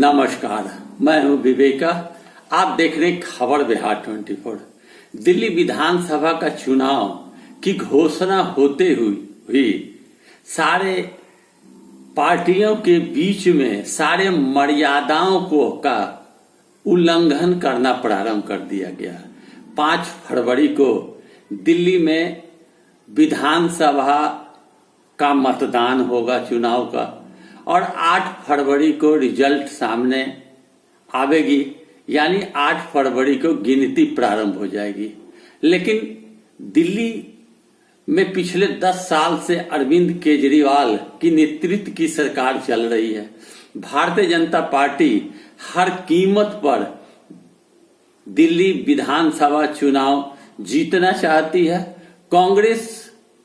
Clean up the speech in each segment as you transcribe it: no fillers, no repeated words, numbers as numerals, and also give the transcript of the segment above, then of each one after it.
नमस्कार, मैं हूं विवेका। आप देख रहे खबर बिहार 24। दिल्ली विधानसभा का चुनाव की घोषणा होते हुई सारे पार्टियों के बीच में सारे मर्यादाओं का उल्लंघन करना प्रारंभ कर दिया गया। 5 फरवरी को दिल्ली में विधानसभा का मतदान होगा चुनाव का, और 8 फरवरी को रिजल्ट सामने आवेगी, यानी 8 फरवरी को गिनती प्रारंभ हो जाएगी। लेकिन दिल्ली में पिछले 10 साल से अरविंद केजरीवाल की नेतृत्व की सरकार चल रही है। भारतीय जनता पार्टी हर कीमत पर दिल्ली विधानसभा चुनाव जीतना चाहती है। कांग्रेस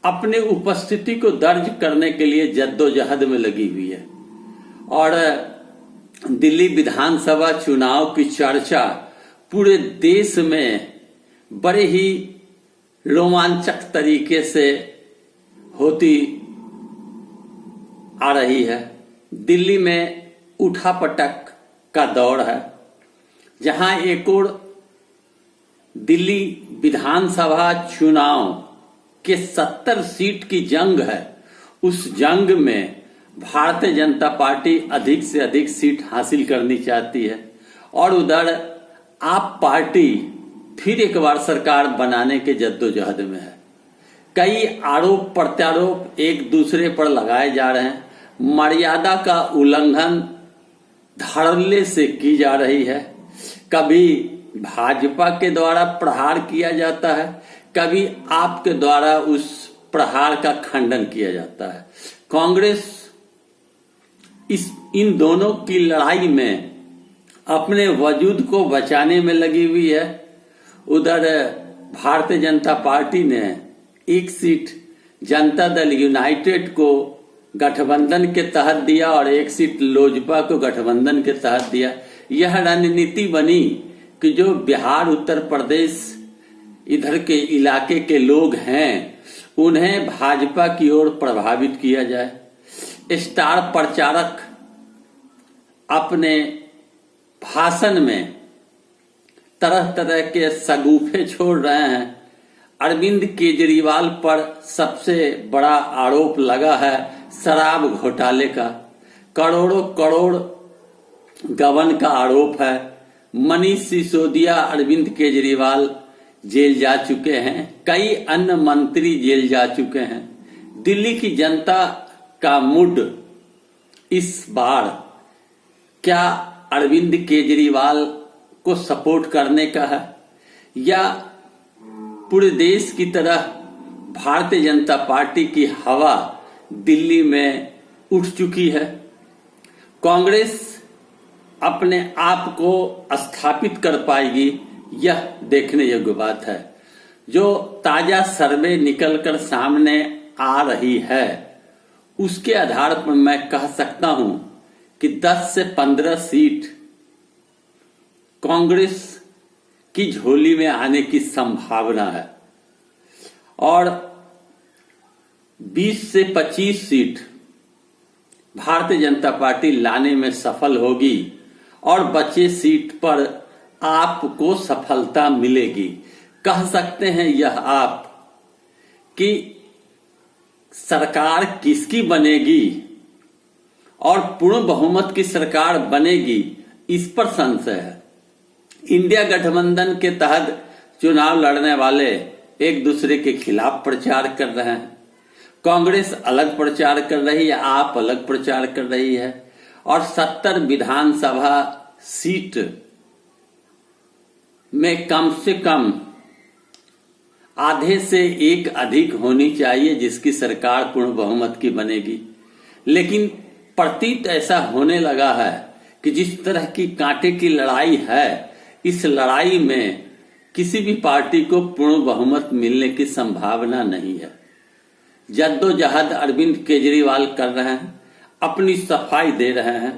अपने उपस्थिति को दर्ज करने के लिए जद्दोजहद में लगी हुई है और दिल्ली विधानसभा चुनाव की चर्चा पूरे देश में बड़े ही रोमांचक तरीके से होती आ रही है। दिल्ली में उठापटक का दौर है, जहां एक और दिल्ली विधानसभा चुनाव के 70 सीट की जंग है। उस जंग में भारतीय जनता पार्टी अधिक से अधिक सीट हासिल करनी चाहती है और उधर आप पार्टी फिर एक बार सरकार बनाने के जद्दोजहद में है। कई आरोप प्रत्यारोप एक दूसरे पर लगाए जा रहे हैं। मर्यादा का उल्लंघन धड़ल्ले से की जा रही है। कभी भाजपा के द्वारा प्रहार किया जाता है, कभी आपके द्वारा उस प्रहार का खंडन किया जाता है। कांग्रेस इन दोनों की लड़ाई में अपने वजूद को बचाने में लगी हुई है। उधर भारतीय जनता पार्टी ने एक सीट जनता दल यूनाइटेड को गठबंधन के तहत दिया और एक सीट लोजपा को गठबंधन के तहत दिया। यह रणनीति बनी कि जो बिहार उत्तर प्रदेश इधर के इलाके के लोग हैं उन्हें भाजपा की ओर प्रभावित किया जाए। स्टार प्रचारक अपने भाषण में तरह तरह के सगुफे छोड़ रहे हैं। अरविंद केजरीवाल पर सबसे बड़ा आरोप लगा है शराब घोटाले का। करोड़ों करोड़ गबन का आरोप है। मनीष सिसोदिया, अरविंद केजरीवाल जेल जा चुके हैं। कई अन्य मंत्री जेल जा चुके हैं। दिल्ली की जनता का मूड इस बार क्या अरविंद केजरीवाल को सपोर्ट करने का है या पूरे देश की तरह भारतीय जनता पार्टी की हवा दिल्ली में उठ चुकी है। कांग्रेस अपने आप को स्थापित कर पाएगी, यह देखने योग्य बात है। जो ताजा सर्वे निकलकर सामने आ रही है उसके आधार पर मैं कह सकता हूं कि 10 से 15 सीट कांग्रेस की झोली में आने की संभावना है और 20 से 25 सीट भारतीय जनता पार्टी लाने में सफल होगी और बचे सीट पर आपको सफलता मिलेगी। कह सकते हैं यह आप कि सरकार किसकी बनेगी और पूर्ण बहुमत की सरकार बनेगी, इस पर संशय है। इंडिया गठबंधन के तहत चुनाव लड़ने वाले एक दूसरे के खिलाफ प्रचार कर रहे हैं। कांग्रेस अलग प्रचार कर रही है, आप अलग प्रचार कर रही है और 70 विधानसभा सीट में कम से कम आधे से एक अधिक होनी चाहिए जिसकी सरकार पूर्ण बहुमत की बनेगी। लेकिन प्रतीत ऐसा होने लगा है कि जिस तरह की कांटे की लड़ाई है, इस लड़ाई में किसी भी पार्टी को पूर्ण बहुमत मिलने की संभावना नहीं है। जद्दोजहद अरविंद केजरीवाल कर रहे हैं, अपनी सफाई दे रहे हैं।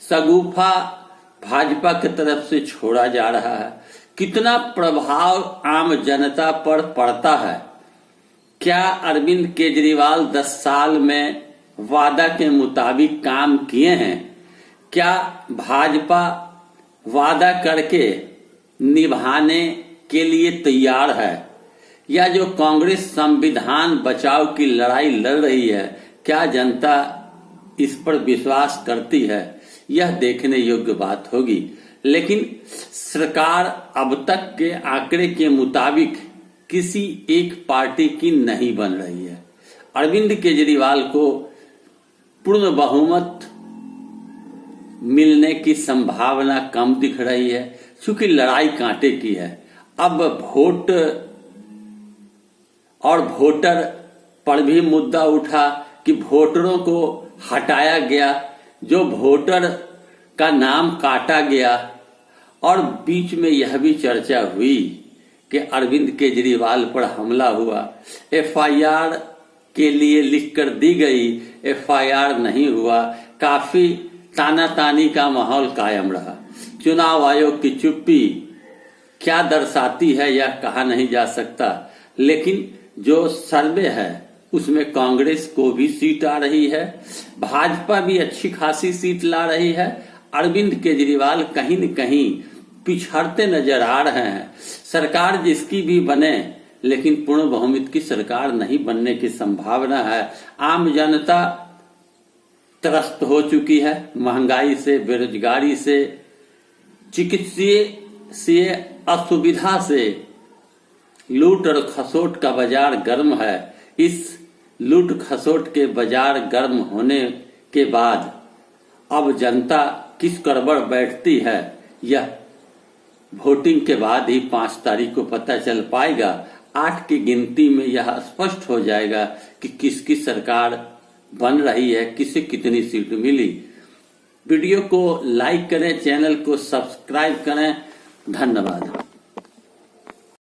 सगुफा भाजपा की तरफ से छोड़ा जा रहा है। कितना प्रभाव आम जनता पर पड़ता है? क्या अरविंद केजरीवाल 10 साल में वादा के मुताबिक काम किए हैं? क्या भाजपा वादा करके निभाने के लिए तैयार है, या जो कांग्रेस संविधान बचाव की लड़ाई लड़ रही है, क्या जनता इस पर विश्वास करती है, यह देखने योग्य बात होगी। लेकिन सरकार अब तक के आंकड़े के मुताबिक किसी एक पार्टी की नहीं बन रही है। अरविंद केजरीवाल को पूर्ण बहुमत मिलने की संभावना कम दिख रही है, क्योंकि लड़ाई कांटे की है। अब वोट और वोटर पर भी मुद्दा उठा कि वोटरों को हटाया गया, जो वोटर का नाम काटा गया, और बीच में यह भी चर्चा हुई कि अरविंद केजरीवाल पर हमला हुआ, एफआईआर के लिए लिखकर दी गई, एफआईआर नहीं हुआ। काफी तानातानी का माहौल कायम रहा। चुनाव आयोग की चुप्पी क्या दर्शाती है यह कहा नहीं जा सकता, लेकिन जो सर्वे है उसमें कांग्रेस को भी सीट आ रही है, भाजपा भी अच्छी खासी सीट ला रही है। अरविंद केजरीवाल कहीं न कहीं पिछड़ते नजर आ रहे हैं। सरकार जिसकी भी बने, लेकिन पूर्ण बहुमत की सरकार नहीं बनने की संभावना है। आम जनता त्रस्त हो चुकी है, महंगाई से, बेरोजगारी से, चिकित्सीय असुविधा से। लूट और खसोट का बाजार गर्म है। इस लूट खसोट के बाजार गर्म होने के बाद अब जनता किस करवड़ बैठती है, यह वोटिंग के बाद ही 5 तारीख को पता चल पाएगा। 8 की गिनती में यह स्पष्ट हो जाएगा कि किसकी सरकार बन रही है, किसे कितनी सीट मिली। वीडियो को लाइक करें, चैनल को सब्सक्राइब करें। धन्यवाद।